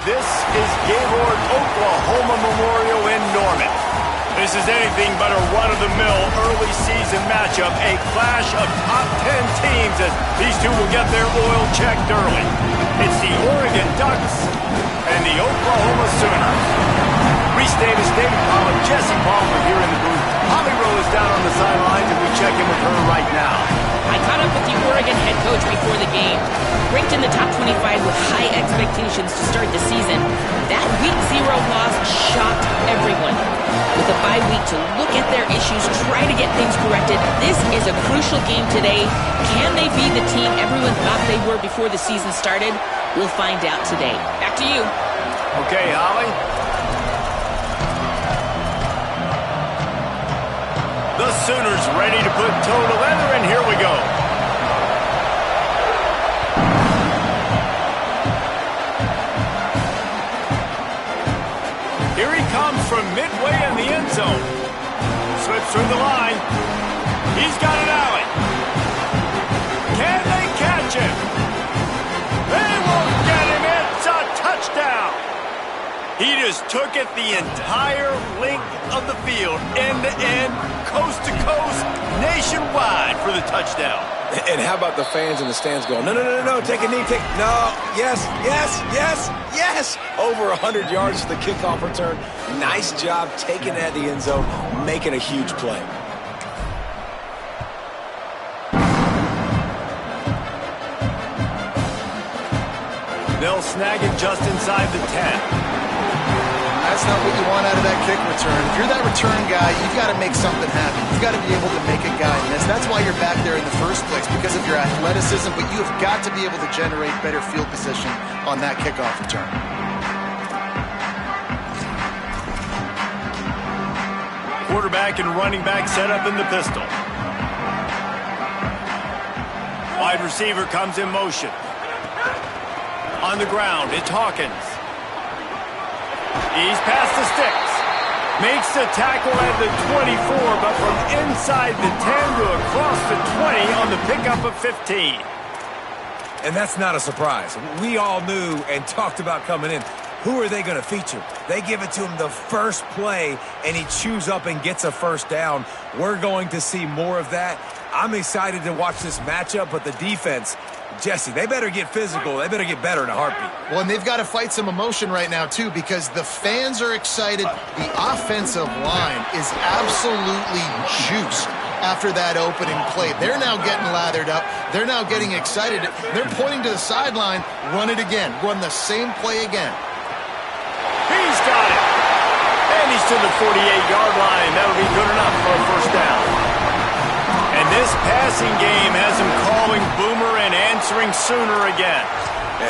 This is Gaylord Oklahoma Memorial in Norman. This is anything but a run-of-the-mill early season matchup, a clash of top 10 teams as these two will get their oil checked early. It's the Oregon Ducks and the Oklahoma Sooners. Free State of State College, Jesse Palmer here in the booth. Holly Rowe is down on the sidelines, and we check in with her right now. I caught up with the Oregon head coach before the game. Ranked in the top 25 with high expectations to start the season, that Week 0 loss shocked everyone. With a bye week to look at their issues, try to get things corrected, this is a crucial game today. Can they be the team everyone thought they were before the season started? We'll find out today. Back to you. Okay, Holly. The Sooners ready to put toe to leather, and here we go. Here he comes from midway in the end zone. Slips through the line. He's got an alley. Can they catch him? They won't get him. It's a touchdown. He just took it the entire length of the field, end to end, coast to coast, nationwide for the touchdown. And how about the fans in the stands going, no, take a knee, no, yes, over 100 yards to the kickoff return. Nice job taking that to the end zone, making a huge play. They'll snag it just inside the 10. That's not what you want out of that kick return. If you're that return guy, you've got to make something happen. You've got to be able to make a guy miss. That's why you're back there in the first place, because of your athleticism, but you've got to be able to generate better field position on that kickoff return. Quarterback and running back set up in the pistol. Wide receiver comes in motion. On the ground, it's Hawkins. He's past the sticks. Makes the tackle at the 24, but from inside the 10 to across the 20 on the pickup of 15. And that's not a surprise. We all knew and talked about coming in. Who are they going to feature? They give it to him the first play, and he chews up and gets a first down. We're going to see more of that. I'm excited to watch this matchup, but the defense, Jesse, they better get physical. They better get better in a heartbeat. Well, and they've got to fight some emotion right now, too, because the fans are excited. The offensive line is absolutely juiced after that opening play. They're now getting lathered up. They're now getting excited. They're pointing to the sideline. Run it again. Run the same play again. He's got it. And he's to the 48-yard line. That'll be good enough for a first down. And this passing game has him calling Boomer and answering Sooner again.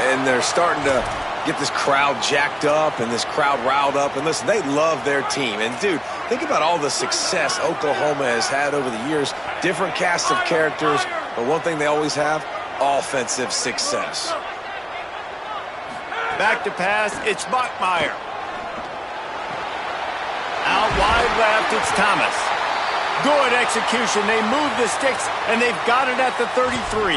And they're starting to get this crowd jacked up and this crowd riled up. And listen, they love their team. And, dude, think about all the success Oklahoma has had over the years. Different casts of characters. But one thing they always have, offensive success. Back to pass, it's Bachmeier. Out wide left, it's Thomas. Good execution. They move the sticks, and they've got it at the 33.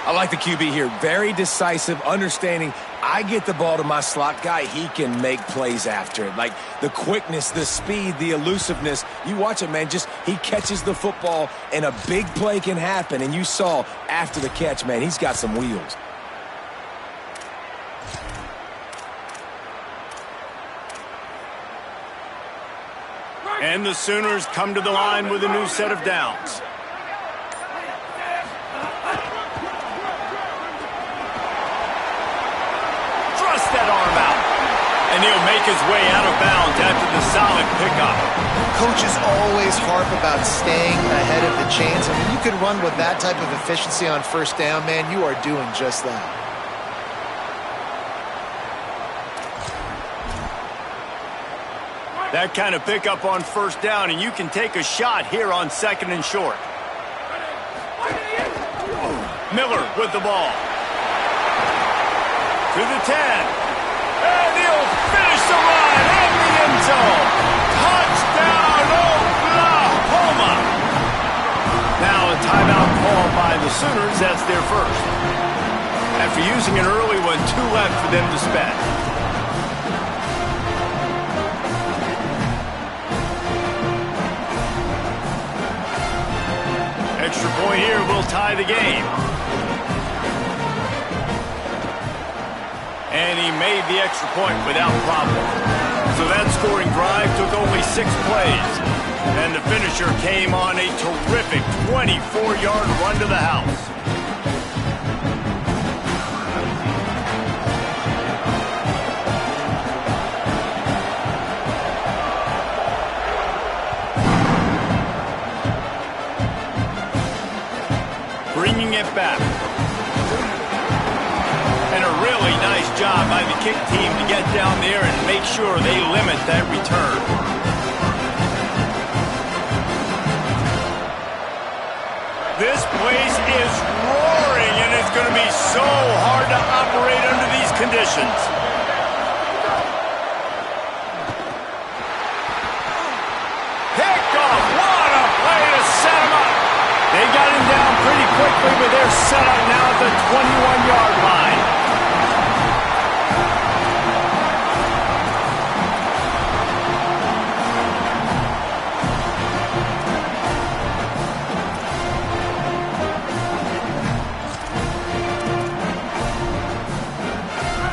I like the QB here. Very decisive, understanding I get the ball to my slot guy, he can make plays after it. Like the quickness, the speed, the elusiveness. You watch it, man, just he catches the football, and a big play can happen. And you saw after the catch, man, he's got some wheels. And the Sooners come to the line with a new set of downs. Thrust that arm out. And he'll make his way out of bounds after the solid pickup. Coaches always harp about staying ahead of the chains. I mean, you can run with that type of efficiency on first down, man. You are doing just that. That kind of pickup on first down, and you can take a shot here on second and short. Miller with the ball. To the 10. And he'll finish the run in the end zone. Touchdown, Oklahoma! Now a timeout call by the Sooners. That's their first. after using an early one, 2 left for them to spend. Extra point here will tie the game. And he made the extra point without problem. So that scoring drive took only 6 plays. And the finisher came on a terrific 24-yard run to the house. Bringing it back. And a really nice job by the kick team to get down there and make sure they limit that return. This place is roaring, and it's going to be so hard to operate under these conditions. Picked off. What a play to set him up. They got him down pretty quickly, but they're set up now at the 21-yard line.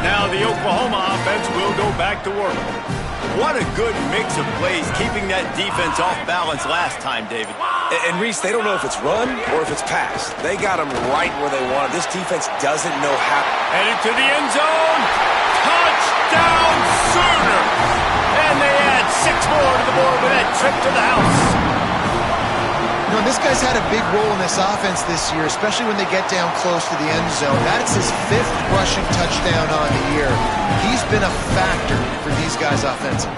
Now the Oklahoma offense will go back to work. What a good mix of plays, keeping that defense off balance last time, David. And Reese, they don't know if it's run or if it's pass. They got them right where they want it. This defense doesn't know how. Headed to the end zone. Touchdown Sooners! And they add 6 more to the board with that trip to the house. You know, this guy's had a big role in this offense this year, especially when they get down close to the end zone. That's his 5th rushing touchdown on the year. He's been a factor for these guys offensively.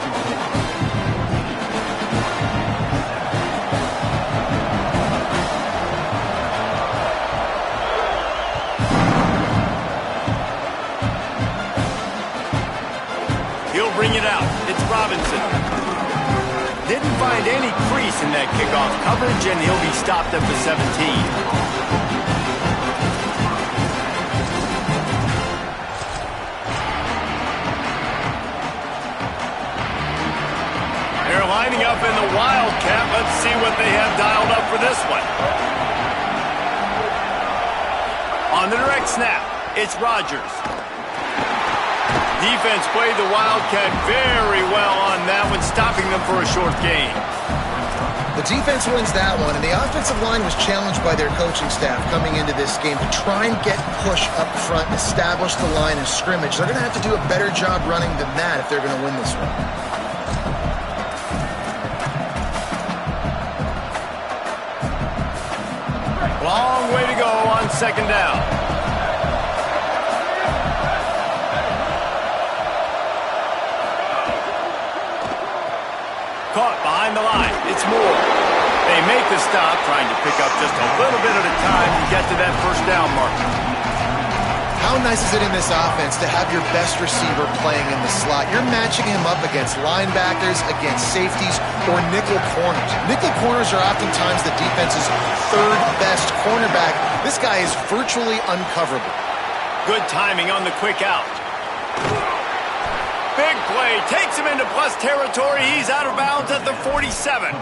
He'll bring it out. It's Robinson. Didn't find any crease in that kickoff coverage, and he'll be stopped at the 17. They're lining up in the Wildcat. Let's see what they have dialed up for this one. On the direct snap, it's Rodgers. Defense played the Wildcat very well on that one, stopping them for a short gain. The defense wins that one, and the offensive line was challenged by their coaching staff coming into this game to try and get push up front and establish the line of scrimmage. They're going to have to do a better job running than that if they're going to win this one. Long way to go on 2nd down. Caught behind the line. It's Moore. They make the stop, trying to pick up just a little bit at a time to get to that 1st down mark. How nice is it in this offense to have your best receiver playing in the slot? You're matching him up against linebackers, against safeties, or nickel corners. Nickel corners are oftentimes the defense's 3rd best cornerback. This guy is virtually uncoverable. Good timing on the quick out. Big play, takes him into plus territory. He's out of bounds at the 47.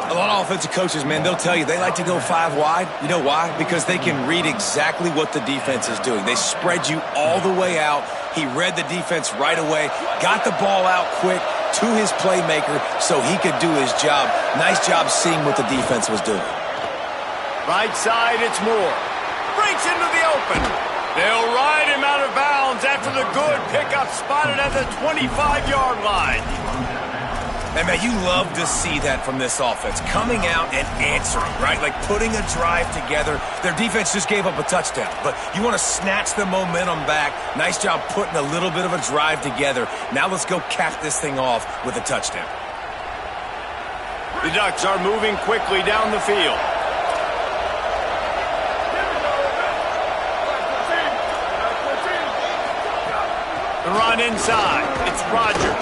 A lot of offensive coaches, man, they'll tell you they like to go 5 wide. You know why? Because they can read exactly what the defense is doing. They spread you all the way out. He read the defense right away, got the ball out quick to his playmaker so he could do his job. Nice job seeing what the defense was doing. Right side, it's Moore. Breaks into the open. They'll ride him out of bounds after the good pickup spotted at the 25-yard line. And, man, you love to see that from this offense, coming out and answering, right? Like putting a drive together. Their defense just gave up a touchdown, but you want to snatch the momentum back. Nice job putting a little bit of a drive together. Now let's go cap this thing off with a touchdown. The Ducks are moving quickly down the field. The run inside. It's Rodgers.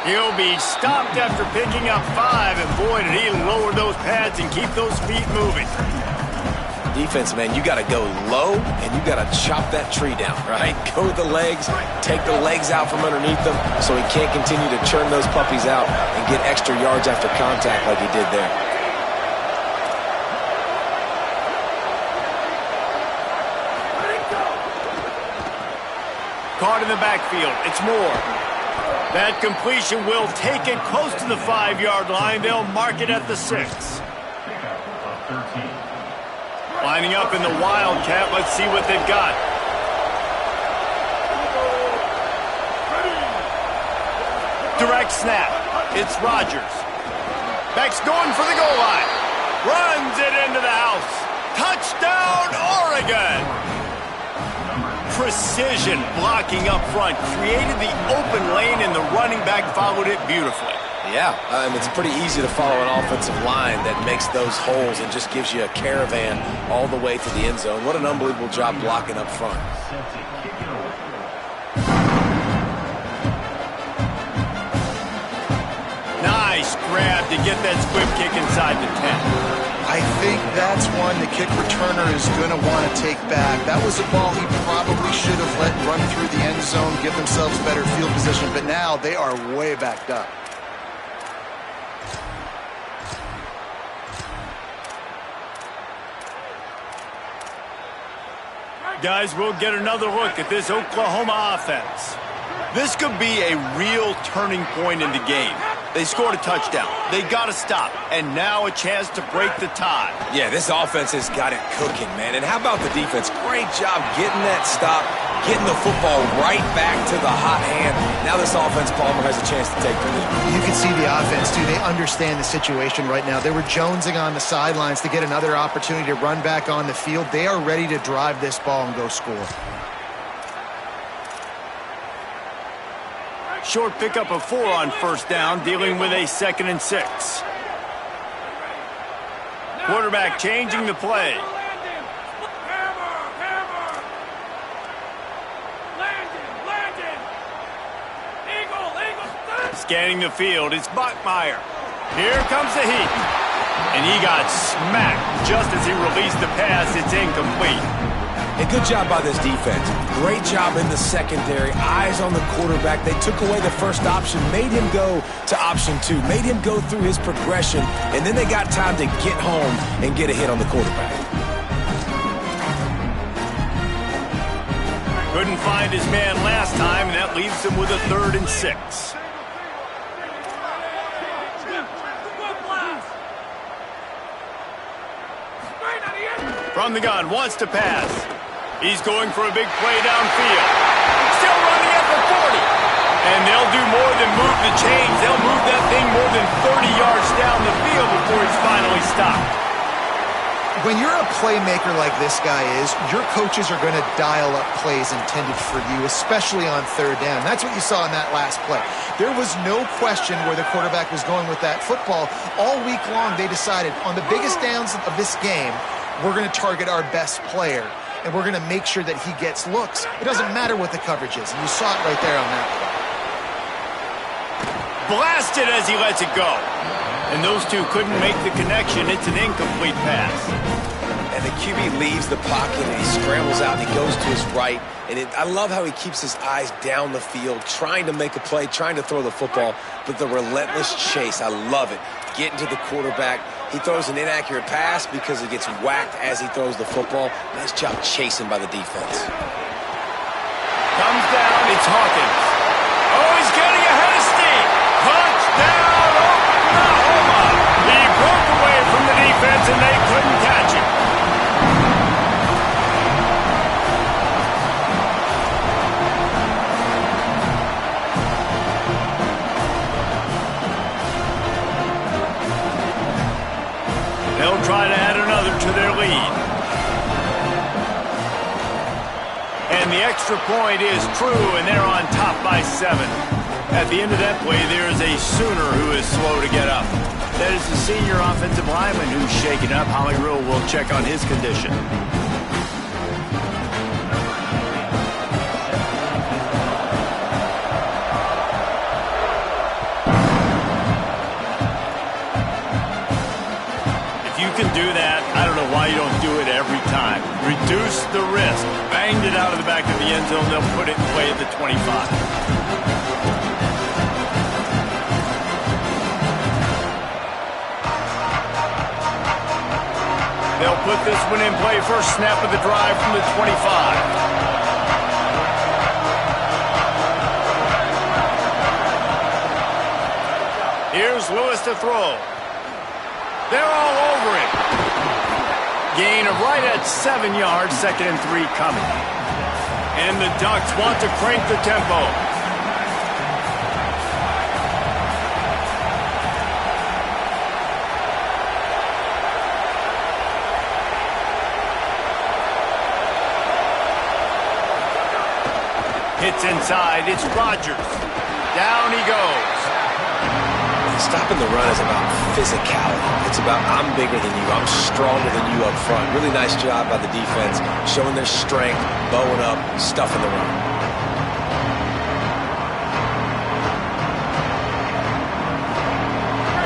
He'll be stopped after picking up 5, and boy, did he lower those pads and keep those feet moving. defense, man, you got to go low and you got to chop that tree down, right? Go with the legs, take the legs out from underneath them so he can't continue to churn those puppies out and get extra yards after contact like he did there. Caught in the backfield. It's Moore. That completion will take it close to the 5-yard line. They'll mark it at the 6. Lining up in the Wildcat. Let's see what they've got. Direct snap. It's Rodgers. Back's going for the goal line. Runs it into the house. Touchdown, Oregon! Precision blocking up front. Created the open lane, and the running back followed it beautifully. Yeah, it's pretty easy to follow an offensive line that makes those holes and just gives you a caravan all the way to the end zone. What an unbelievable job blocking up front. Nice grab to get that squib kick inside the 10. I think that's one the kick returner is going to want to take back. That was a ball he probably should have let run through the end zone, give themselves better field position, but now they are way backed up. Guys, we'll get another look at this Oklahoma offense. This could be a real turning point in the game. They scored a touchdown. They got to stop. And now a chance to break the tie. Yeah, this offense has got it cooking, man. And how about the defense? Great job getting that stop, getting the football right back to the hot hand. Now this offense, Palmer, has a chance to take the lead. You can see the offense, too. They understand the situation right now. They were jonesing on the sidelines to get another opportunity to run back on the field. They are ready to drive this ball and go score. Short pickup of 4 on first down, dealing with a 2nd and 6. Quarterback changing the play. Scanning the field, it's Bachmeier. Here comes the heat. And he got smacked just as he released the pass. It's incomplete. And good job by this defense. Great job in the secondary. Eyes on the quarterback. They took away the first option, made him go to option 2, made him go through his progression, and then they got time to get home and get a hit on the quarterback. Couldn't find his man last time, and that leaves him with a 3rd and 6. From the gun, wants to pass. He's going for a big play downfield. Still running at the 40. And they'll do more than move the chains. They'll move that thing more than 30 yards down the field before he's finally stopped. When you're a playmaker like this guy is, your coaches are going to dial up plays intended for you, especially on 3rd down. That's what you saw in that last play. There was no question where the quarterback was going with that football. All week long, they decided on the biggest downs of this game, we're going to target our best player, and we're going to make sure that he gets looks. It doesn't matter what the coverage is, and you saw it right there on that play. Blasted as he lets it go. And those two couldn't make the connection. It's an incomplete pass. And the QB leaves the pocket, and he scrambles out, and he goes to his right. And I love how he keeps his eyes down the field, trying to make a play, trying to throw the football, but the relentless chase, I love it. Getting to the quarterback. He throws an inaccurate pass because he gets whacked as he throws the football. Nice job chasing by the defense. Comes down, it's Hawkins. Oh, he's getting ahead of steam. Touchdown, Oklahoma. He broke away from the defense, and they couldn't catch him. They'll try to add another to their lead. And the extra point is true, and they're on top by 7. At the end of that play, there is a Sooner who is slow to get up. That is the senior offensive lineman who's shaken up. Holly Rule will check on his condition. If you can do that, I don't know why you don't do it every time. Reduce the risk. Banged it out of the back of the end zone. They'll put it in play at the 25. They'll put this one in play. First snap of the drive from the 25. Here's Lewis to throw. They're all over it. Gain of right at 7 yards, 2nd and 3 coming. And the Ducks want to crank the tempo. Hits inside, it's Rodgers. Down he goes. Stopping the run is about physicality. It's about I'm bigger than you, I'm stronger than you up front. Really nice job by the defense, showing their strength, bowing up, stuffing the run.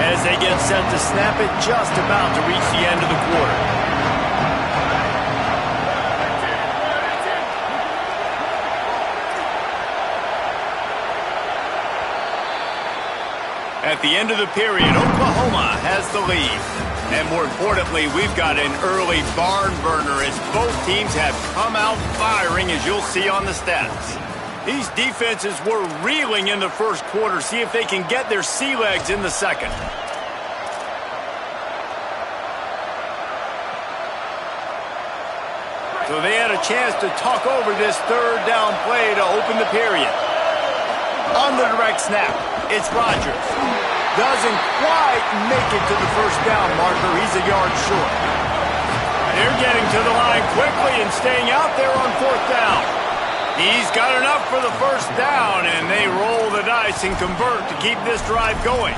As they get set to snap it, just about to reach the end of the quarter. At the end of the period, Oklahoma has the lead. And more importantly, we've got an early barn burner as both teams have come out firing, as you'll see on the stats. These defenses were reeling in the first quarter. See if they can get their sea legs in the second. So they had a chance to talk over this third down play to open the period. On the direct snap, it's Rodgers. Doesn't quite make it to the first down marker. He's a yard short. They're getting to the line quickly and staying out there on 4th down. He's got enough for the first down, and they roll the dice and convert to keep this drive going.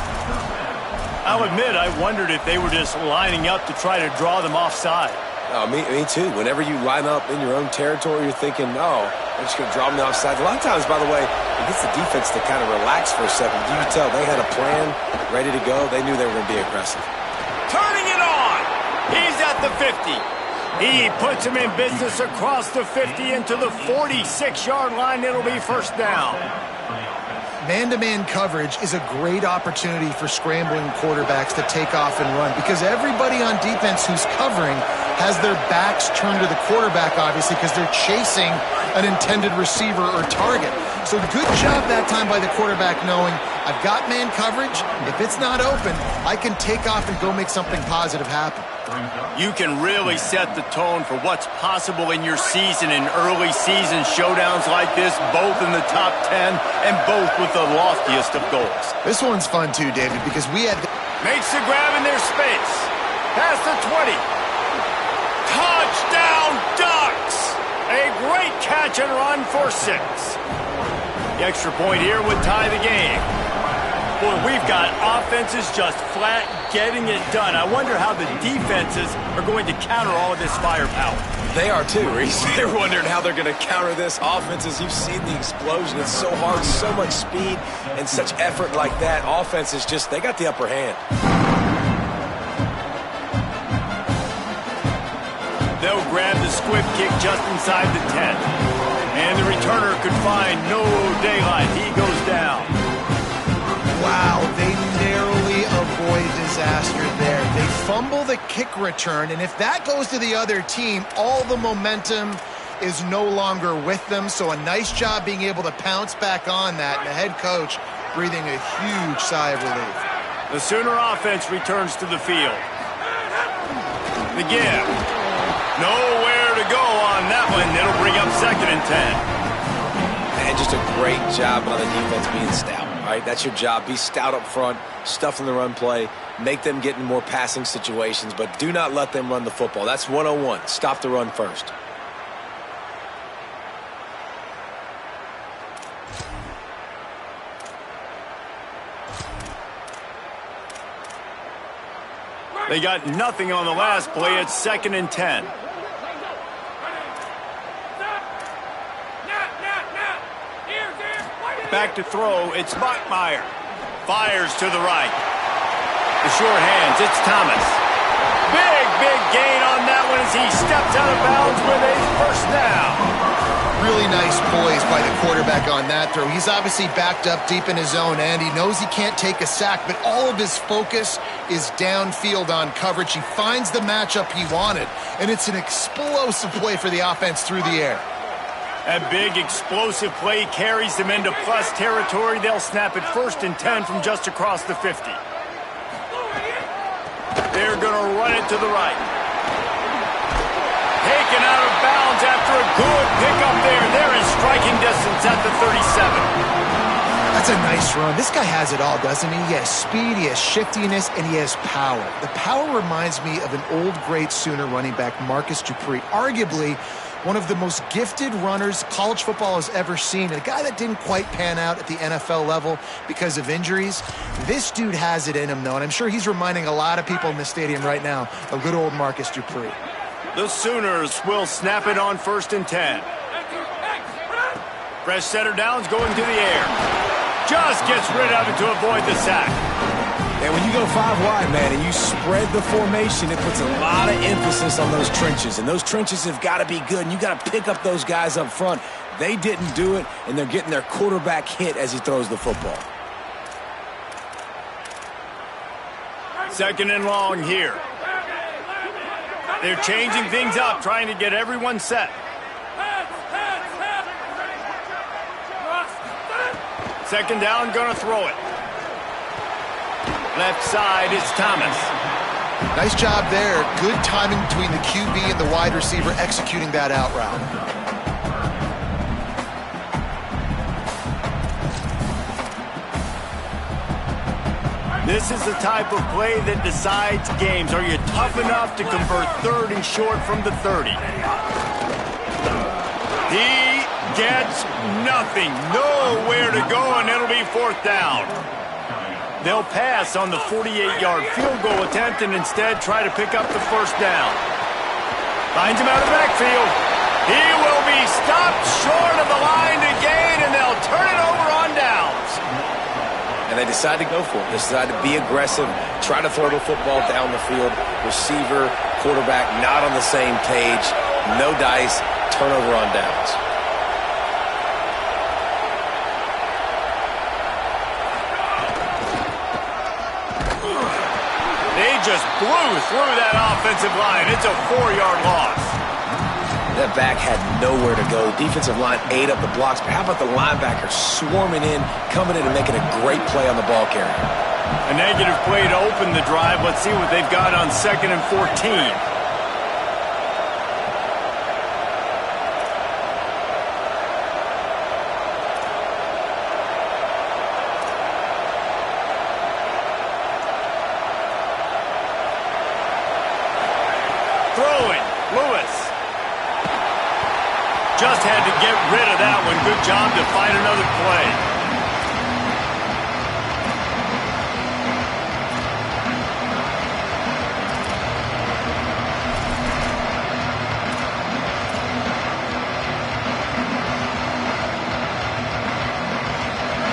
I'll admit, I wondered if they were just lining up to try to draw them offside. Me too. Whenever you line up in your own territory, you're thinking, no, they're just going to draw them offside. A lot of times, by the way, it gets the defense to kind of relax for a second. You can tell they had a plan ready to go. They knew they were going to be aggressive. Turning it on. He's at the 50. He puts him in business across the 50 into the 46-yard line. It'll be first down. Man-to-man coverage is a great opportunity for scrambling quarterbacks to take off and run because everybody on defense who's covering has their backs turned to the quarterback, obviously, because they're chasing an intended receiver or target. So good job that time by the quarterback knowing I've got man coverage. If it's not open, I can take off and go make something positive happen. You can really set the tone for what's possible in your season in early season showdowns like this, both in the top 10 and both with the loftiest of goals. This one's fun too, David, because we had... Makes the grab in their space. Past the 20. Touchdown, Ducks! A great catch and run for 6. The extra point here would tie the game. Boy, we've got offenses just flat getting it done. I wonder how the defenses are going to counter all of this firepower. They are too, Reese. They're wondering how they're going to counter this offenses. You've seen the explosion. It's so hard, so much speed, and such effort like that. Offenses just, they got the upper hand. They'll grab the squib kick just inside the 10. And the returner could find no daylight. He goes down. Wow, they narrowly avoid disaster there. They fumble the kick return, and if that goes to the other team, all the momentum is no longer with them. So a nice job being able to pounce back on that, and the head coach breathing a huge sigh of relief. The Sooner offense returns to the field. The give. Nowhere to go on that one. It'll bring up 2nd and 10. And just a great job by the defense being stout. Right, that's your job. Be stout up front, stuff in the run play, make them get in more passing situations, but do not let them run the football. That's 101. Stop the run first. They got nothing on the last play. It's 2nd and 10. Back to throw, it's Bachmeier. Fires to the right. The short hands, it's Thomas. Big gain on that one as he steps gets out of bounds with a first down. Really nice poise by the quarterback on that throw. He's obviously backed up deep in his own end. He knows he can't take a sack, but all of his focus is downfield on coverage. He finds the matchup he wanted, and it's an explosive play for the offense through the air. A big explosive play carries them into plus territory. They'll snap it 1st and 10 from just across the 50. They're going to run it to the right. Taken out of bounds after a good pickup there. They're in striking distance at the 37. That's a nice run. This guy has it all, doesn't he? He has speed, he has shiftiness, and he has power. The power reminds me of an old great Sooner running back, Marcus Dupree, arguably one of the most gifted runners college football has ever seen. A guy that didn't quite pan out at the NFL level because of injuries. This dude has it in him, though, and I'm sure he's reminding a lot of people in the stadium right now of good old Marcus Dupree. The Sooners will snap it on 1st and 10. Fresh setter downs going to the air. Just gets rid of it to avoid the sack. And when you go 5 wide, man, and you spread the formation, it puts a lot of emphasis on those trenches. And those trenches have got to be good, and you got to pick up those guys up front. They didn't do it, and they're getting their quarterback hit as he throws the football. 2nd and long here. They're changing things up, trying to get everyone set. 2nd down, gonna throw it. Left side is Thomas. Nice job there. Good timing between the QB and the wide receiver executing that out route. This is the type of play that decides games. Are you tough enough to convert 3rd and short from the 30? He gets nothing. Nowhere to go, and it'll be 4th down. They'll pass on the 48-yard field goal attempt and instead try to pick up the 1st down. Finds him out of the backfield. He will be stopped short of the line to gain, and they'll turn it over on downs. And they decide to go for it. They decide to be aggressive, try to throw the football down the field. Receiver, quarterback not on the same page. No dice, turnover on downs. They just blew through that offensive line. It's a 4-yard loss. That back had nowhere to go. Defensive line ate up the blocks, but how about the linebacker swarming in, coming in and making a great play on the ball carrier? A negative play to open the drive. Let's see what they've got on 2nd and 14. Throwing, Lewis. Just had to get rid of that one. Good job to find another play.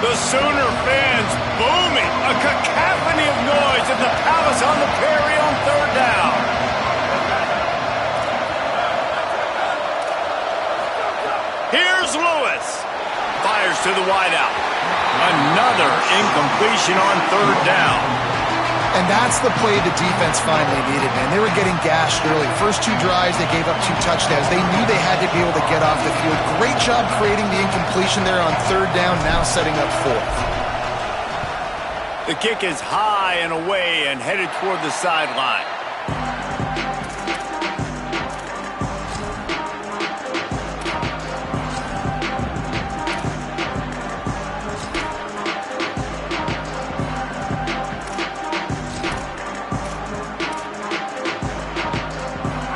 The Sooner fans booming. A cacophony of noise at the Palace on the Prairie on 3rd down. Here's Lewis. Fires to the wideout. Another incompletion on 3rd down. And that's the play the defense finally needed, man. They were getting gashed early. First 2 drives, they gave up 2 touchdowns. They knew they had to be able to get off the field. Great job creating the incompletion there on 3rd down, now setting up 4th. The kick is high and away and headed toward the sideline.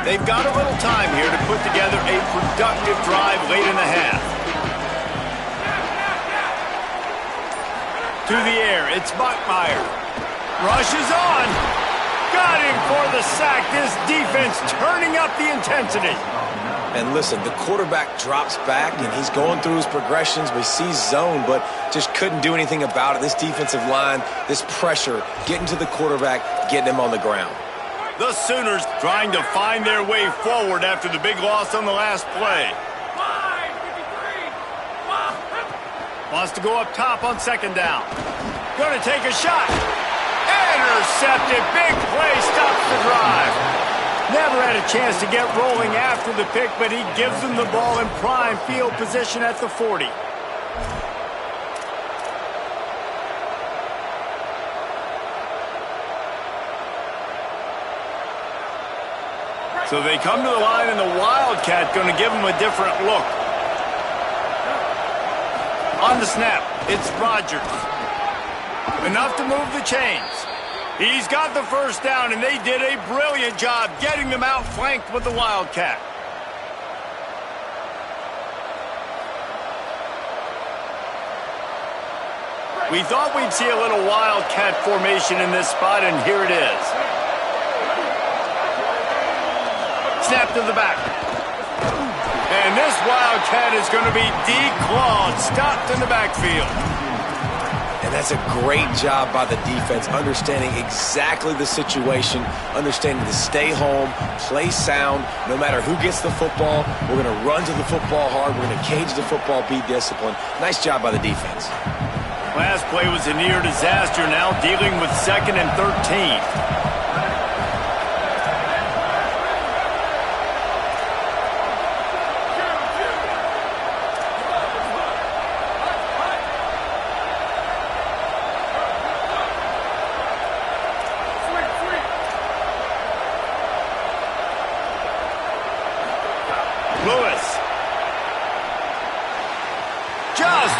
They've got a little time here to put together a productive drive late in the half. To the air, it's Bachmeier. Rushes on. Got him for the sack. This defense turning up the intensity. And listen, the quarterback drops back, and he's going through his progressions. We see zone, but just couldn't do anything about it. This defensive line, this pressure, getting to the quarterback, getting him on the ground. The Sooners trying to find their way forward after the big loss on the last play. Wants to go up top on second down. Going to take a shot. Intercepted. Big play stops the drive. Never had a chance to get rolling after the pick, but he gives them the ball in prime field position at the 40. So they come to the line, and the Wildcat going to give them a different look. On the snap, it's Rodgers. Enough to move the chains. He's got the first down, and they did a brilliant job getting them outflanked with the Wildcat. We thought we'd see a little Wildcat formation in this spot, and here it is. Snap to the back. And this Wildcat is going to be declawed, stopped in the backfield. And that's a great job by the defense, understanding exactly the situation, understanding to stay home, play sound. No matter who gets the football, we're going to run to the football hard. We're going to cage the football, be disciplined. Nice job by the defense. Last play was a near disaster, now dealing with 2nd and 13.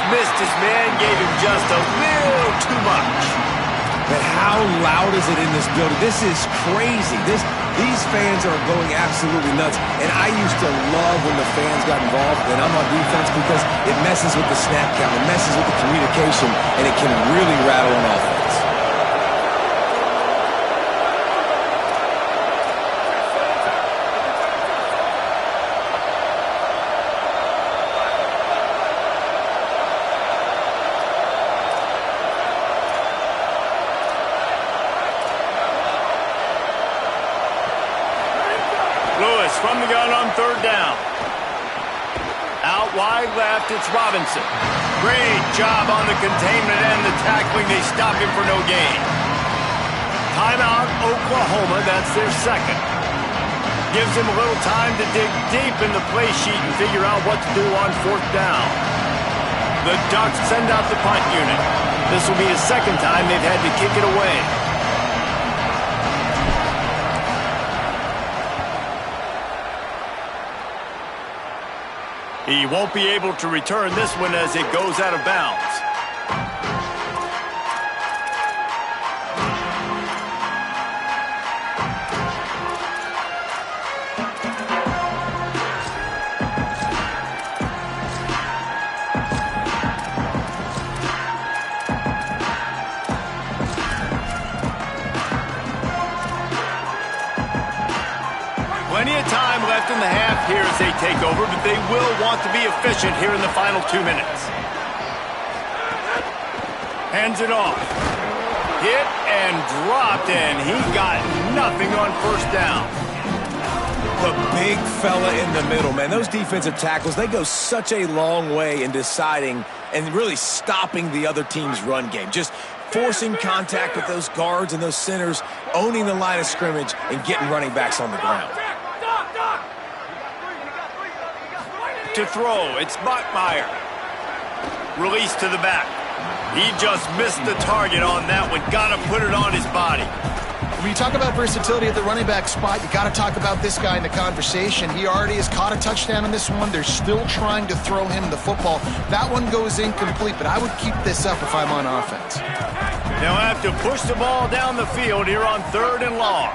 Missed his man, gave him just a little too much. But how loud is it in this building? This is crazy. These fans are going absolutely nuts. And I used to love when the fans got involved, and I'm on defense, because it messes with the snap count, it messes with the communication, and it can really rattle an offense. From the gun on 3rd down. Out wide left, it's Robinson. Great job on the containment and the tackling. They stop him for no gain. Timeout, Oklahoma. That's their 2nd. Gives him a little time to dig deep in the play sheet and figure out what to do on 4th down. The Ducks send out the punt unit. This will be the 2nd time they've had to kick it away. He won't be able to return this one as it goes out of bounds. Plenty of time left in the half here as they take over, but they will want to be efficient here in the final 2 minutes. Hands it off. Hit and dropped, and he got nothing on 1st down. The big fella in the middle, man. Those defensive tackles, they go such a long way in deciding and really stopping the other team's run game. Just forcing contact with those guards and those centers, owning the line of scrimmage, and getting running backs on the ground. To throw, it's Bachmeier. Release to the back. He just missed the target on that one. Got to put it on his body. When you talk about versatility at the running back spot, you got to talk about this guy in the conversation. He already has caught a touchdown on this one. They're still trying to throw him the football. That one goes incomplete, but I would keep this up if I'm on offense. They'll have to push the ball down the field here on 3rd and long.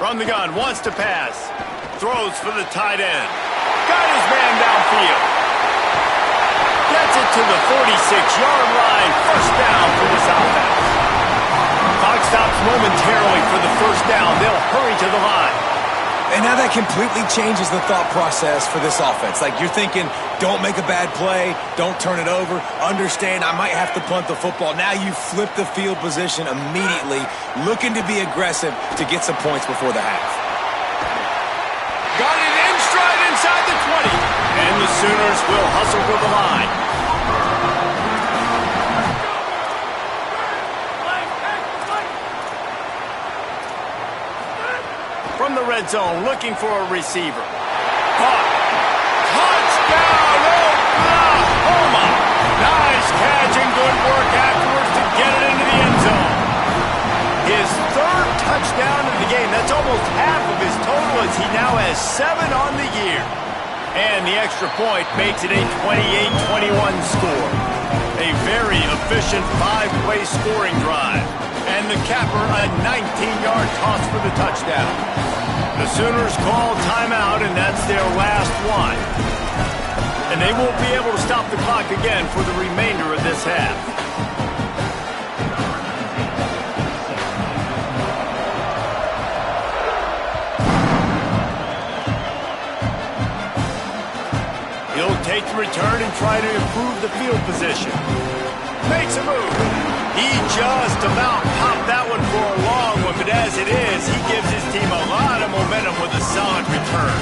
From the gun, wants to pass. Throws for the tight end. Got his man downfield. Gets it to the 46-yard line. 1st down for this offense. Clock stops momentarily for the 1st down. They'll hurry to the line. And now that completely changes the thought process for this offense. Like, you're thinking, don't make a bad play, don't turn it over, understand I might have to punt the football. Now you flip the field position immediately, looking to be aggressive to get some points before the half. Got it in stride inside the 20. And the Sooners will hustle for the line. From the red zone, looking for a receiver. Caught. Touchdown, Oklahoma! Nice catch and good work afterwards to get it into the end zone. His third touchdown of the game. That's almost half of his total as he now has 7 on the year. And the extra point makes it a 28-21 score. A very efficient 5-play scoring drive. And the capper, a 19-yard toss for the touchdown. The Sooners call timeout, and that's their last one. And they won't be able to stop the clock again for the remainder of this half. He'll take the return and try to improve the field position. Makes a move. He just about popped that one for a long one, but as it is, he gives his team a lot of momentum with a solid return.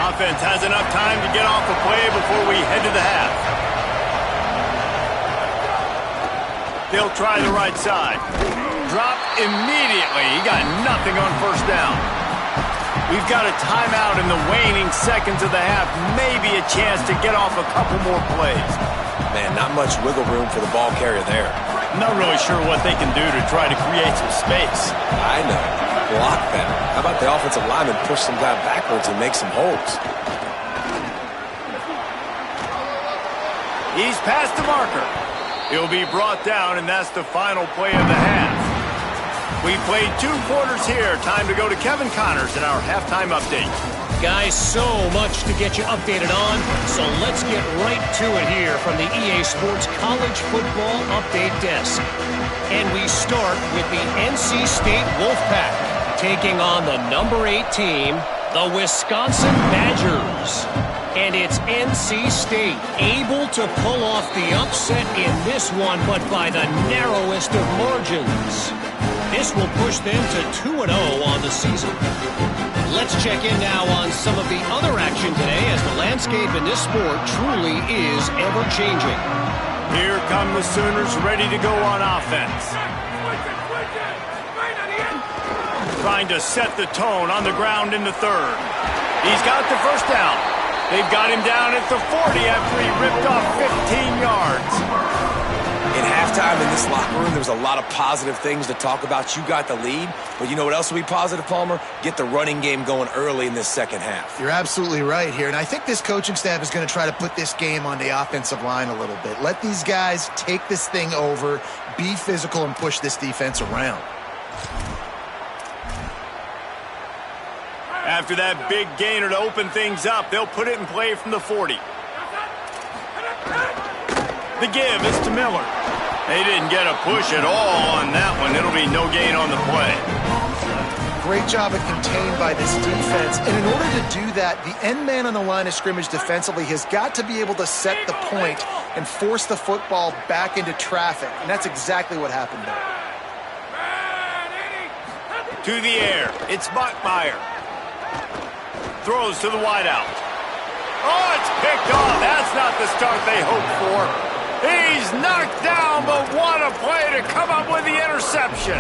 Offense has enough time to get off the play before we head to the half. They'll try the right side. Drop immediately. He got nothing on first down. We've got a timeout in the waning seconds of the half. Maybe a chance to get off a couple more plays. Man, not much wiggle room for the ball carrier there. Not really sure what they can do to try to create some space. I know. Block better. How about the offensive lineman push some guy backwards and make some holes? He's past the marker. He'll be brought down, and that's the final play of the half. We played 2 quarters here. Time to go to Kevin Connors in our halftime update. Guys, so much to get you updated on, so let's get right to it here from the EA Sports College Football Update Desk. And we start with the NC State Wolfpack taking on the number 8 team, the Wisconsin Badgers. And it's NC State able to pull off the upset in this one, but by the narrowest of margins. This will push them to 2-0 on the season. Let's check in now on some of the other action today as the landscape in this sport truly is ever-changing. Here come the Sooners ready to go on offense. Trying to set the tone on the ground in the third. He's got the first down. They've got him down at the 40 after he ripped off 15 yards. In halftime in this locker room, there was a lot of positive things to talk about. You got the lead, but you know what else will be positive, Palmer? Get the running game going early in this second half. You're absolutely right here, and I think this coaching staff is going to try to put this game on the offensive line a little bit. Let these guys take this thing over, be physical, and push this defense around. After that big gainer to open things up, they'll put it in play from the 40. The give is to Miller. They didn't get a push at all on that one. It'll be no gain on the play. Great job of contained by this defense. And in order to do that, the end man on the line of scrimmage defensively has got to be able to set the point and force the football back into traffic. And that's exactly what happened there. To the air. It's Bachmeier. Throws to the wideout. Oh, it's picked off. That's not the start they hoped for. He's knocked down, but what a play to come up with the interception.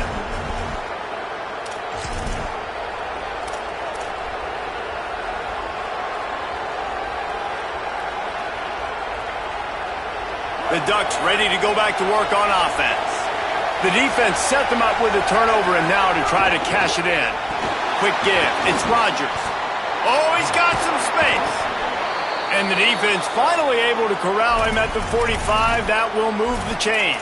The Ducks ready to go back to work on offense. The defense set them up with a turnover, and now to try to cash it in. Quick give. It's Rodgers. Oh, he's got some space. And the defense finally able to corral him at the 45. That will move the chain.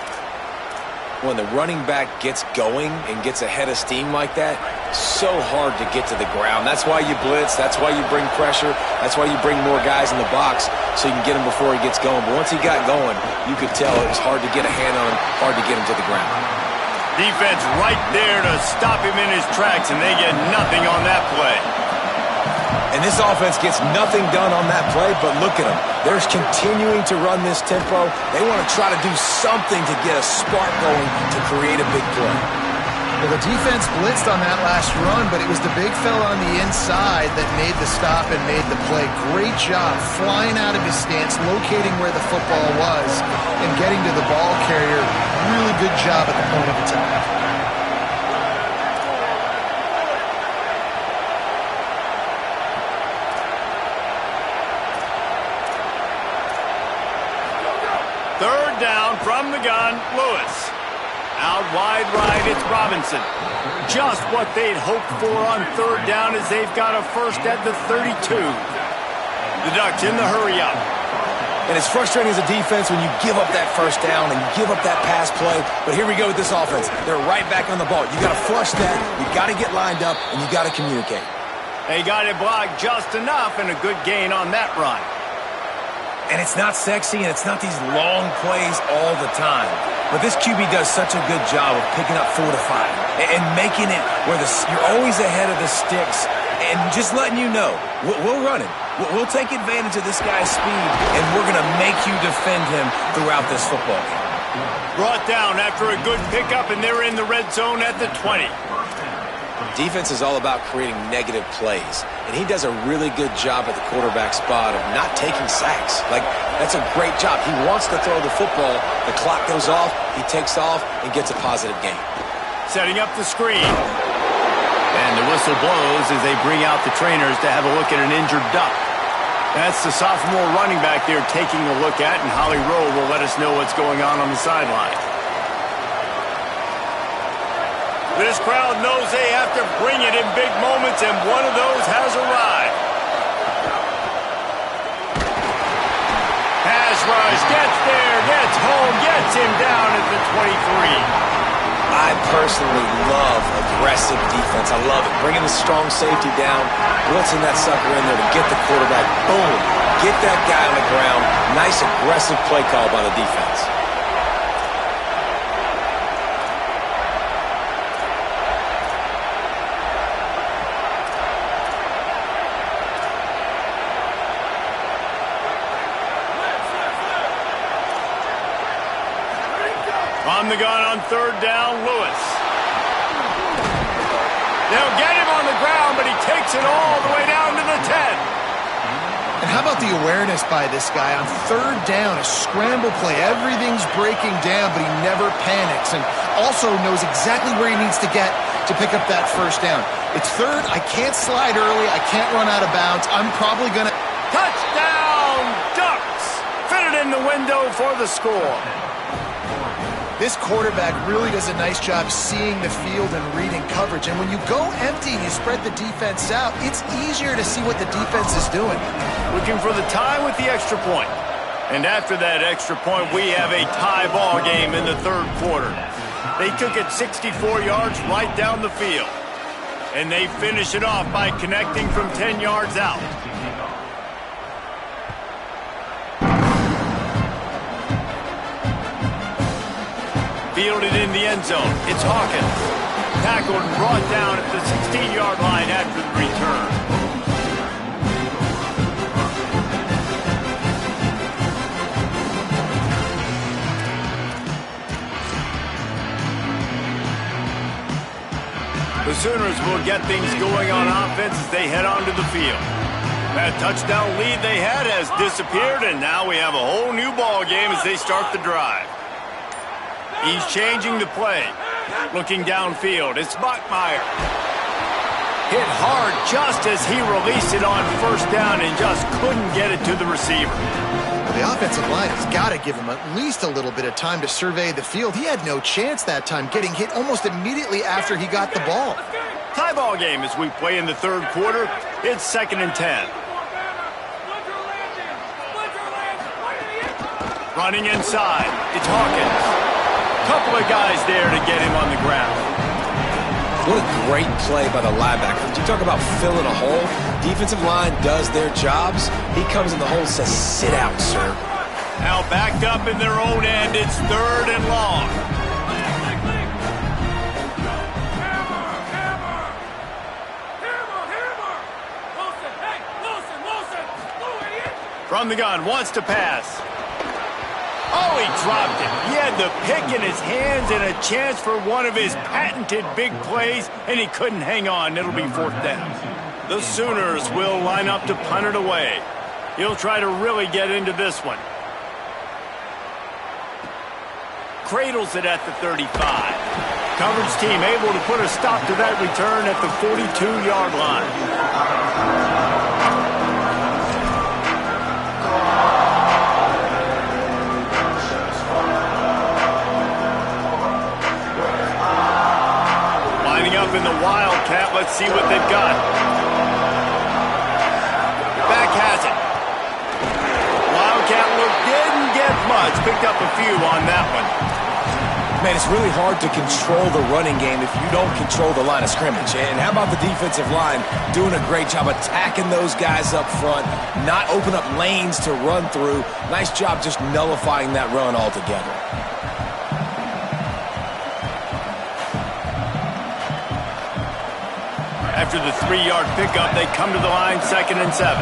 When the running back gets going and gets ahead of steam like that, so hard to get to the ground. That's why you blitz. That's why you bring pressure. That's why you bring more guys in the box so you can get him before he gets going. But once he got going, you could tell it was hard to get a hand on him, hard to get him to the ground. Defense right there to stop him in his tracks, and they get nothing on that play. And this offense gets nothing done on that play, but look at them. They're continuing to run this tempo. They want to try to do something to get a spark going to create a big play. Well, the defense blitzed on that last run, but it was the big fella on the inside that made the stop and made the play. Great job flying out of his stance, locating where the football was, and getting to the ball carrier. Really good job at the point of attack. Third down from the gun, Lewis. Out wide right, it's Robinson. Just what they'd hoped for on third down as they've got a first at the 32. The Ducks in the hurry up. And it's frustrating as a defense when you give up that first down and you give up that pass play. But here we go with this offense. They're right back on the ball. You got to flush that. You got to get lined up, and you got to communicate. They got it blocked just enough, and a good gain on that run. And it's not sexy, and it's not these long plays all the time. But this QB does such a good job of picking up 4 to 5 and making it where you're always ahead of the sticks and just letting you know, we'll run it. We'll take advantage of this guy's speed, and we're going to make you defend him throughout this football game. Brought down after a good pickup, and they're in the red zone at the 20. Defense is all about creating negative plays, and he does a really good job at the quarterback spot of not taking sacks. Like, that's a great job. He wants to throw the football. The clock goes off, he takes off, and gets a positive gain. Setting up the screen. And the whistle blows as they bring out the trainers to have a look at an injured Duck. That's the sophomore running back they're taking a look at, and Holly Rowe will let us know what's going on the sideline. This crowd knows they have to bring it in big moments, and one of those has arrived. Pass rush, gets there, gets home, gets him down at the 23. I personally love aggressive defense. I love it. Bringing the strong safety down, blitzing that sucker in there to get the quarterback. Boom. Get that guy on the ground. Nice aggressive play call by the defense. On the gun on third down, Lewis. They'll get him on the ground, but he takes it all the way down to the 10. And how about the awareness by this guy on third down, a scramble play. Everything's breaking down, but he never panics and also knows exactly where he needs to get to pick up that first down. It's third. I can't slide early. I can't run out of bounds. I'm probably going to... Touchdown, Ducks! Fit it in the window for the score. This quarterback really does a nice job seeing the field and reading coverage. And when you go empty and you spread the defense out, it's easier to see what the defense is doing. Looking for the tie with the extra point. And after that extra point, we have a tie ball game in the third quarter. They took it 64 yards right down the field. And they finish it off by connecting from 10 yards out. Fielded in the end zone. It's Hawkins. Tackled and brought down at the 16-yard line after the return. The Sooners will get things going on offense as they head onto the field. That touchdown lead they had has disappeared, and now we have a whole new ball game as they start the drive. He's changing the play. Looking downfield, it's Bachmeier. Hit hard just as he released it on first down and just couldn't get it to the receiver. Well, the offensive line has got to give him at least a little bit of time to survey the field. He had no chance that time, getting hit almost immediately after he got the ball. Tie ball game as we play in the third quarter. It's 2nd and 10. Running inside, it's Hawkins. Couple of guys there to get him on the ground. What a great play by the linebacker. You talk about filling a hole. Defensive line does their jobs. He comes in the hole and says, sit out, sir. Now backed up in their own end. It's 3rd and long. From the gun, wants to pass. Oh, he dropped it. He had the pick in his hands and a chance for one of his patented big plays, and he couldn't hang on. It'll be 4th down. The Sooners will line up to punt it away. He'll try to really get into this one. Cradles it at the 35. Coverage team able to put a stop to that return at the 42-yard line. Up in the Wildcat. Let's see what they've got. Back has it. Wildcat look didn't get much. Picked up a few on that one. Man, it's really hard to control the running game if you don't control the line of scrimmage. And how about the defensive line doing a great job attacking those guys up front, not open up lanes to run through. Nice job just nullifying that run altogether. After the 3-yard pickup, they come to the line, 2nd and 7.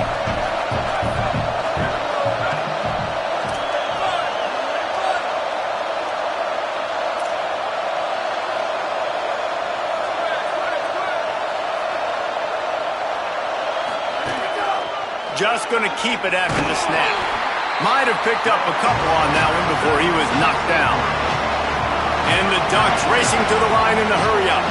Just going to keep it after the snap. Might have picked up a couple on that one before he was knocked down. And the Ducks racing to the line in the hurry-up.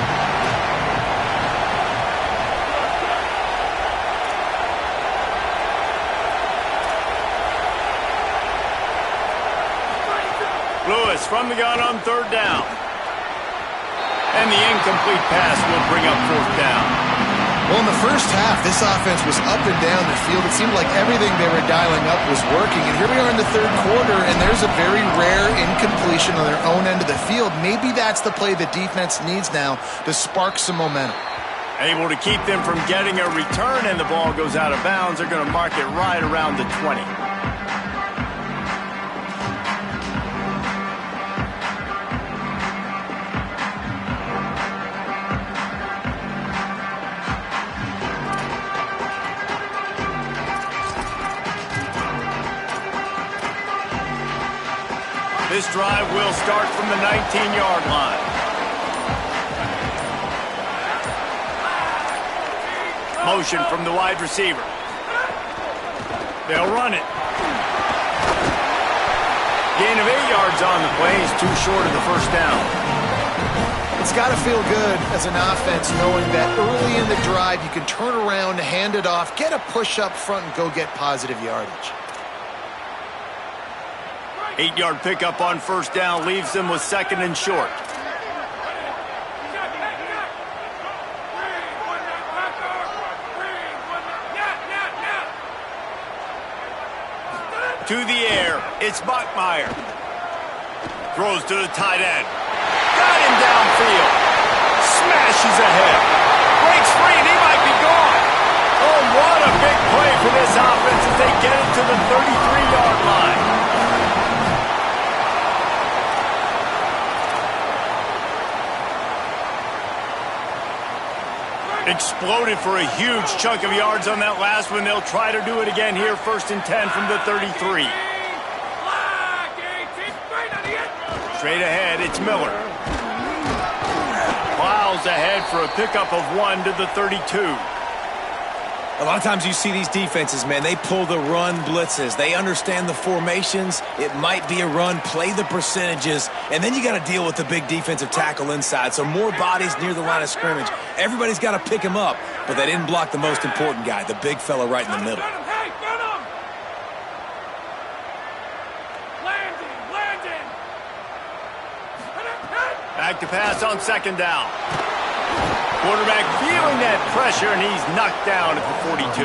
Lewis from the gun on 3rd down. And the incomplete pass will bring up 4th down. Well, in the first half, this offense was up and down the field. It seemed like everything they were dialing up was working. And here we are in the 3rd quarter, and there's a very rare incompletion on their own end of the field. Maybe that's the play the defense needs now to spark some momentum. Able to keep them from getting a return, and the ball goes out of bounds. They're going to mark it right around the 20. This drive will start from the 19-yard line. Motion from the wide receiver. They'll run it. Gain of 8 yards on the play. He's too short of the 1st down. It's got to feel good as an offense knowing that early in the drive you can turn around, hand it off, get a push up front, and go get positive yardage. 8-yard pickup on 1st down leaves them with 2nd and short. To the air, it's Bachmeier. Throws to the tight end. Got him downfield. Smashes ahead. Breaks free and he might be gone. Oh, what a big play for this offense as they get it to the 33-yard line. Exploded for a huge chunk of yards on that last one. They'll try to do it again here, 1st and 10 from the 33. Straight ahead, it's Miller. Plows ahead for a pickup of 1 to the 32. A lot of times you see these defenses, man, they pull the run blitzes. They understand the formations. It might be a run, play the percentages, and then you got to deal with the big defensive tackle inside. So more bodies near the line of scrimmage. Everybody's got to pick him up, but they didn't block the most important guy, the big fella right in the middle. Back to pass on 2nd down. Quarterback feeling that pressure, and he's knocked down at the 42.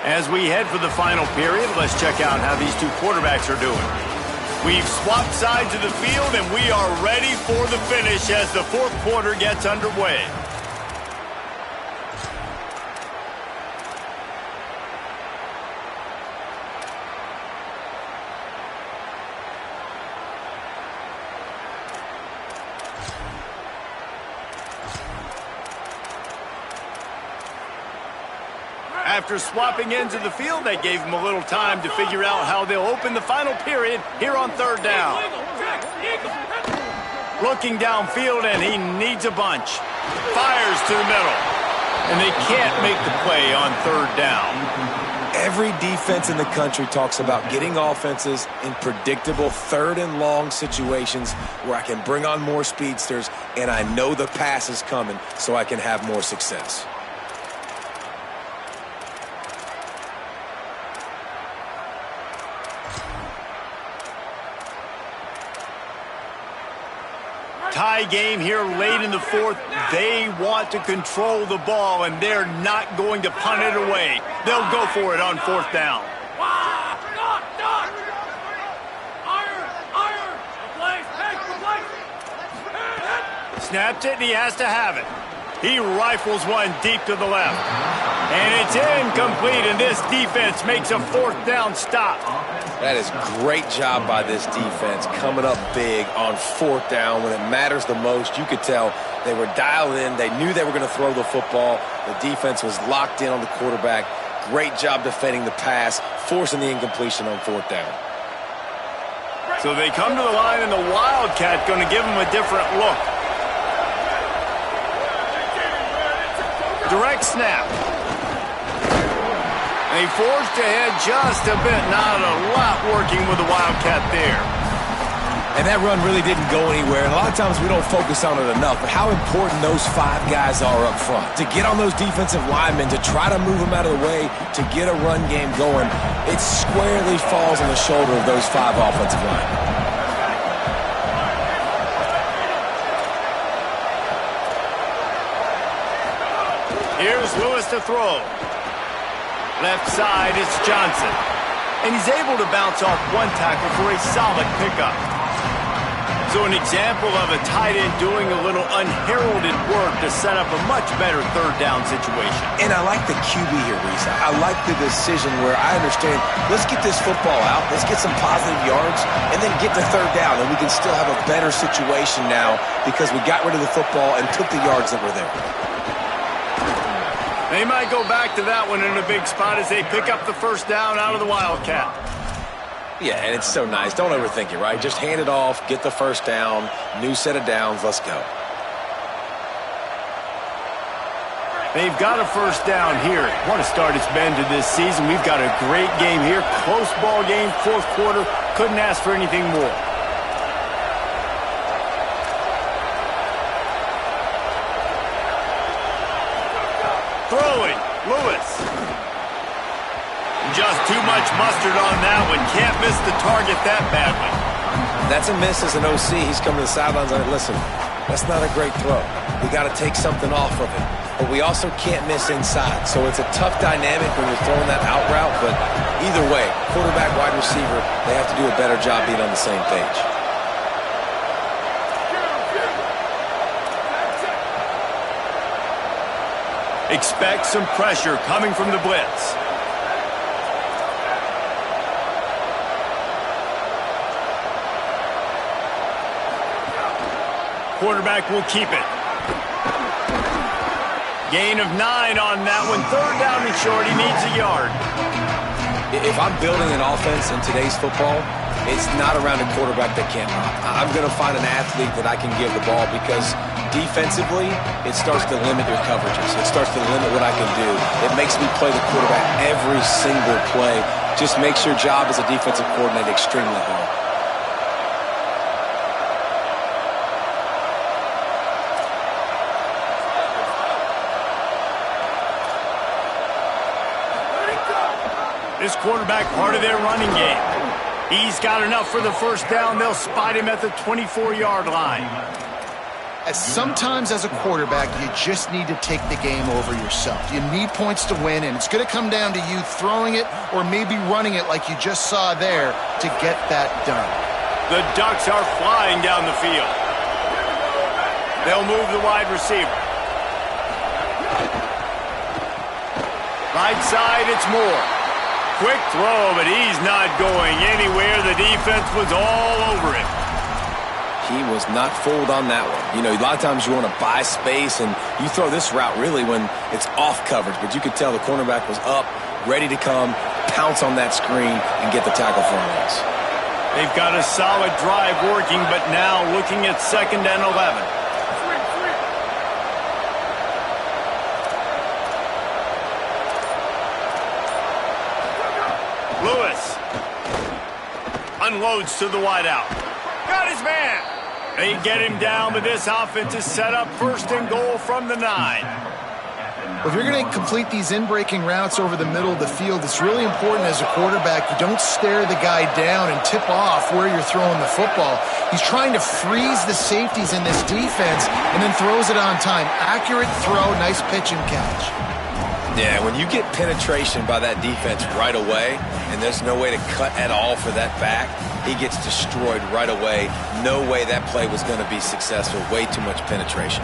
As we head for the final period, let's check out how these two quarterbacks are doing. We've swapped sides of the field, and we are ready for the finish as the 4th quarter gets underway. After swapping ends of the field, they gave him a little time to figure out how they'll open the final period here on third down. Looking downfield, and he needs a bunch. Fires to the middle. And they can't make the play on third down. Every defense in the country talks about getting offenses in predictable third and long situations where I can bring on more speedsters and I know the pass is coming so I can have more success. Tie game here late in the fourth. They want to control the ball, and they're not going to punt it away. They'll go for it on fourth down. Snapped it, and he has to have it. He rifles one deep to the left. And it's incomplete, and this defense makes a fourth down stop. That is great job by this defense, coming up big on fourth down when it matters the most. You could tell they were dialed in. They knew they were going to throw the football. The defense was locked in on the quarterback. Great job defending the pass, forcing the incompletion on fourth down. So they come to the line, and the Wildcat going to give them a different look. Direct snap. And he forced ahead just a bit. Not a lot working with the Wildcat there. And that run really didn't go anywhere. And a lot of times we don't focus on it enough, but how important those five guys are up front. To get on those defensive linemen, to try to move them out of the way, to get a run game going, it squarely falls on the shoulder of those five offensive linemen. Here's Lewis to throw. Left side, it's Johnson. And he's able to bounce off one tackle for a solid pickup. So an example of a tight end doing a little unheralded work to set up a much better third down situation. And I like the QB here, Reese. I like the decision where I understand, let's get this football out, let's get some positive yards, and then get to third down, and we can still have a better situation now because we got rid of the football and took the yards that were there. They might go back to that one in a big spot as they pick up the first down out of the Wildcat. Yeah, and it's so nice. Don't overthink it, right? Just hand it off, get the first down, new set of downs, let's go. They've got a first down here. What a start it's been to this season. We've got a great game here. Close ball game, fourth quarter. Couldn't ask for anything more. Throwing, Lewis. Just too much mustard on that one. Can't miss the target that badly. That's a miss as an OC. He's coming to the sidelines and listen, that's not a great throw. We got to take something off of it. But we also can't miss inside. So it's a tough dynamic when you're throwing that out route. But either way, quarterback, wide receiver, they have to do a better job being on the same page. Expect some pressure coming from the blitz. Quarterback will keep it. Gain of 9 on that one. Third down and short. He needs a yard. If I'm building an offense in today's football, it's not around a quarterback that can't run. I'm going to find an athlete that I can give the ball because defensively, it starts to limit your coverages. It starts to limit what I can do. It makes me play the quarterback every single play. Just makes your job as a defensive coordinator extremely hard. This quarterback part of their running game. He's got enough for the first down. They'll spot him at the 24-yard line. Sometimes as a quarterback, you just need to take the game over yourself. You need points to win, and it's going to come down to you throwing it or maybe running it like you just saw there to get that done. The Ducks are flying down the field. They'll move the wide receiver. Right side, it's Moore. Quick throw, but he's not going anywhere. The defense was all over him. He was not fooled on that one. You know, a lot of times you want to buy space, and you throw this route really when it's off coverage. But you could tell the cornerback was up, ready to come, pounce on that screen, and get the tackle for a loss. They've got a solid drive working, but now looking at 2nd and 11. Lewis unloads to the wideout. Got his man. They get him down, but this offense is set up 1st and goal from the 9. If you're going to complete these in-breaking routes over the middle of the field, it's really important as a quarterback you don't stare the guy down and tip off where you're throwing the football. He's trying to freeze the safeties in this defense and then throws it on time. Accurate throw, nice pitch and catch. Yeah, when you get penetration by that defense right away, and there's no way to cut at all for that back, he gets destroyed right away. No way that play was going to be successful. Way too much penetration.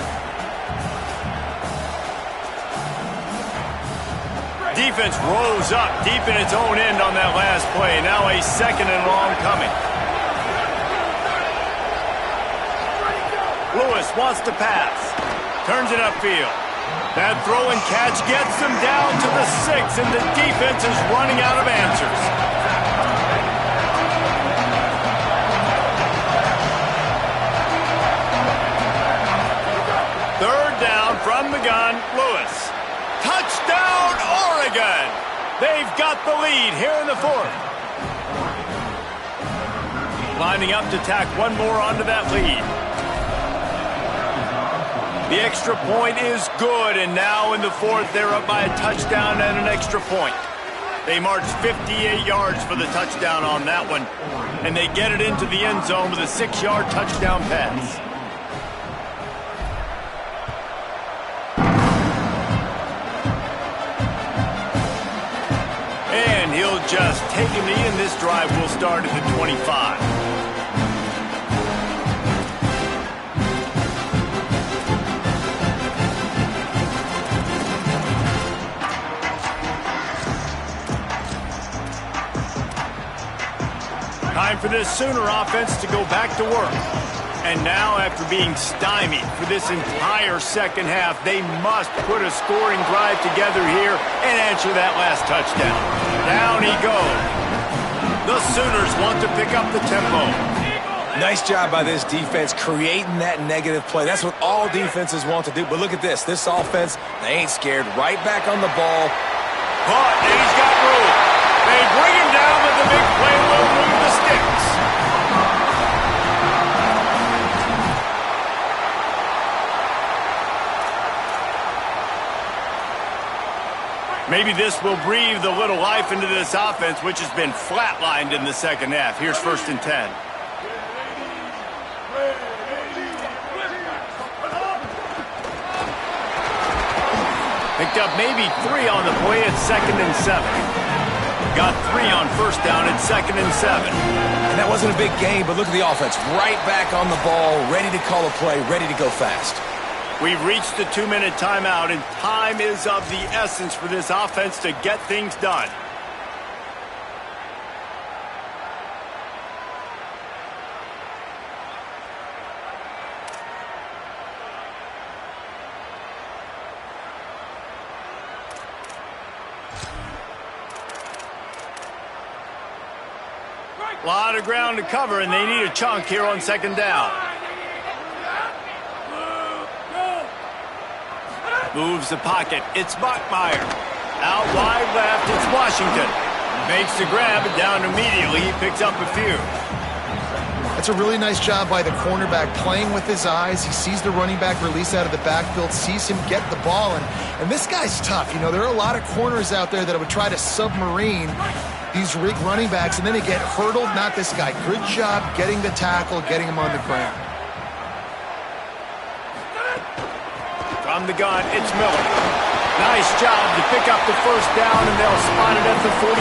Defense rose up deep in its own end on that last play. Now a 2nd and long coming. Lewis wants to pass. Turns it upfield. That throw and catch gets them down to the 6, and the defense is running out of answers. Third down from the gun, Lewis. Touchdown, Oregon! They've got the lead here in the 4th. Lining up to tack one more onto that lead. The extra point is good, and now in the 4th, they're up by a touchdown and an extra point. They marched 58 yards for the touchdown on that one, and they get it into the end zone with a 6-yard touchdown pass. And he'll just take a knee, and this drive will start at the 25. Time for this Sooner offense to go back to work. And now, after being stymied for this entire 2nd half, they must put a scoring drive together here and answer that last touchdown. Down he goes. The Sooners want to pick up the tempo. Nice job by this defense creating that negative play. That's what all defenses want to do. But look at this. This offense, they ain't scared. Right back on the ball. Caught, and he's got room. They bring him down, but the big play will move the sticks. Maybe this will breathe a little life into this offense, which has been flatlined in the 2nd half. Here's 1st and 10. Picked up maybe 3 on the play at 2nd and 7. Got 3 on 1st down at 2nd and 7. And that wasn't a big gain, but look at the offense. Right back on the ball, ready to call a play, ready to go fast. We've reached the 2-minute timeout, and time is of the essence for this offense to get things done. A lot of ground to cover, and they need a chunk here on 2nd down. Moves the pocket. It's Bachmeier. Out wide left, it's Washington. Makes the grab, and down immediately. He picks up a few. That's a really nice job by the cornerback, playing with his eyes. He sees the running back release out of the backfield, sees him get the ball, and this guy's tough. You know, there are a lot of corners out there that would try to submarine these running backs, and then they get hurdled. Not this guy. Good job getting the tackle, getting him on the ground. From the gun, it's Miller. Nice job to pick up the 1st down, and they'll spot it at the 42.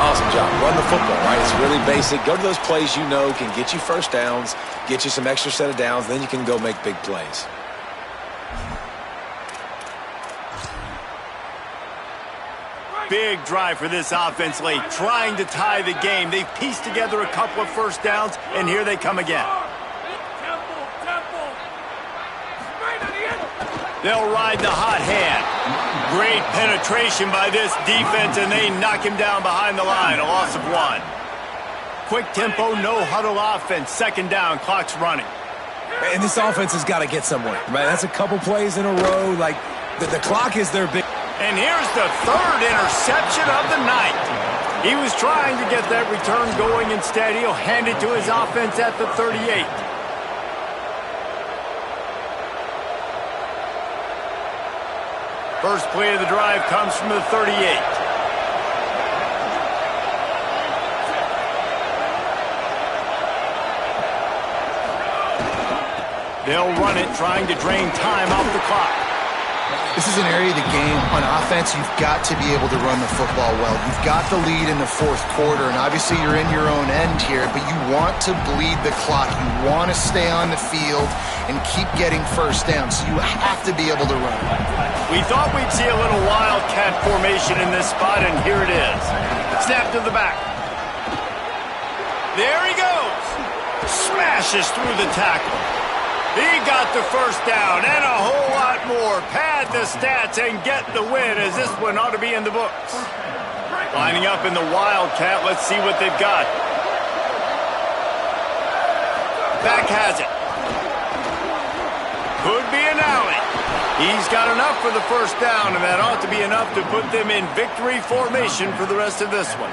Awesome job. Run the football, right? It's really basic. Go to those plays you know can get you 1st downs, get you some extra set of downs, then you can go make big plays. big drive for this offense late, trying to tie the game. They've pieced together a couple of first downs, and here they come again. They'll ride the hot hand. Great penetration by this defense, and they knock him down behind the line. A loss of 1. Quick tempo, no huddle offense. Second down, clock's running. And this offense has got to get somewhere. Right? That's a couple plays in a row. Like, the clock is their big... And here's the third interception of the night. He was trying to get that return going. Instead, he'll hand it to his offense at the 38. First play of the drive comes from the 38. They'll run it, trying to drain time off the clock. This is an area of the game. On offense, you've got to be able to run the football well. You've got the lead in the fourth quarter, and obviously you're in your own end here, but you want to bleed the clock. You want to stay on the field and keep getting first down, so you have to be able to run. We thought we'd see a little wildcat formation in this spot, and here it is. Snap to the back. There he goes. Smashes through the tackle. He got the first down and a whole lot more. Pad the stats and get the win, as this one ought to be in the books. Lining up in the wildcat. Let's see what they've got. Back has it. Could be an alley. He's got enough for the first down, and that ought to be enough to put them in victory formation for the rest of this one.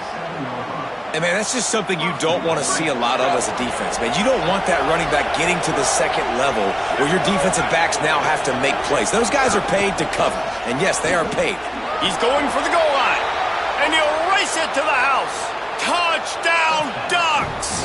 And, man, that's just something you don't want to see a lot of as a defense, man. You don't want that running back getting to the second level where your defensive backs now have to make plays. Those guys are paid to cover, and, yes, they are paid. He's going for the goal line, and he'll race it to the house. Touchdown, Ducks!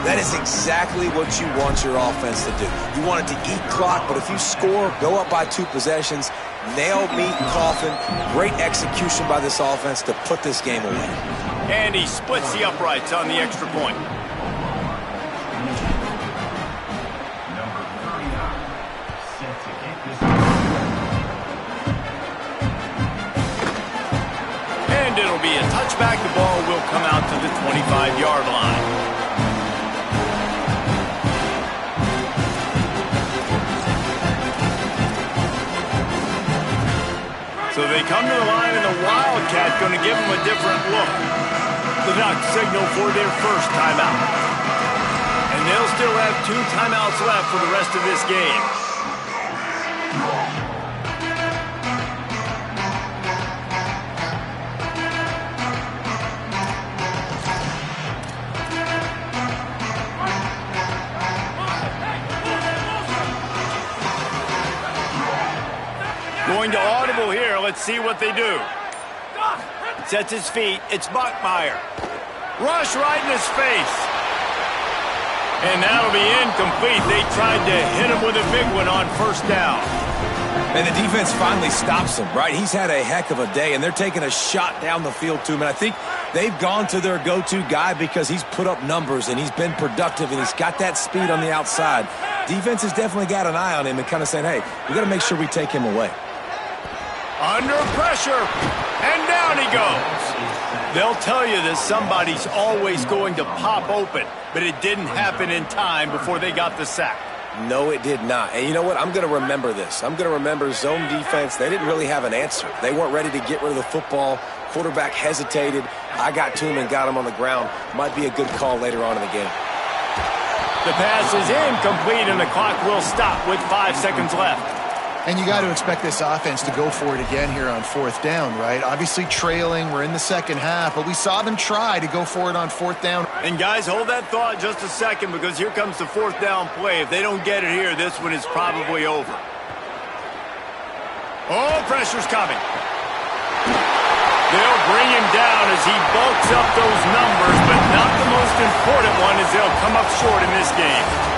That is exactly what you want your offense to do. You want it to eat clock, but if you score, go up by 2 possessions, nail, meat, coffin, great execution by this offense to put this game away. And he splits the uprights on the extra point. And it'll be a touchback. The ball will come out to the 25-yard line. So they come to the line, and the Wildcat going to give them a different look. The Ducks signal for their first timeout. And they'll still have 2 timeouts left for the rest of this game. Going to audible here. Let's see what they do. Sets his feet. It's Buckmeyer. Rush right in his face. And that'll be incomplete. They tried to hit him with a big one on first down. And the defense finally stops him, right? He's had a heck of a day, and they're taking a shot down the field to him. And I think they've gone to their go-to guy because he's put up numbers, and he's been productive, and he's got that speed on the outside. Defense has definitely got an eye on him and kind of saying, hey, we got to make sure we take him away. Under pressure, and down he goes. They'll tell you that somebody's always going to pop open, but it didn't happen in time before they got the sack. No, it did not. And you know what? I'm going to remember this. I'm going to remember zone defense. They didn't really have an answer. They weren't ready to get rid of the football. Quarterback hesitated. I got to him and got him on the ground. Might be a good call later on in the game. The pass is incomplete, and the clock will stop with 5 seconds left. And you got to expect this offense to go for it again here on fourth down, right? Obviously trailing, we're in the second half, but we saw them try to go for it on fourth down. And guys, hold that thought just a second, because here comes the fourth down play. If they don't get it here, this one is probably over. Oh, pressure's coming. They'll bring him down as he bulks up those numbers, but not the most important one, as they'll come up short in this game.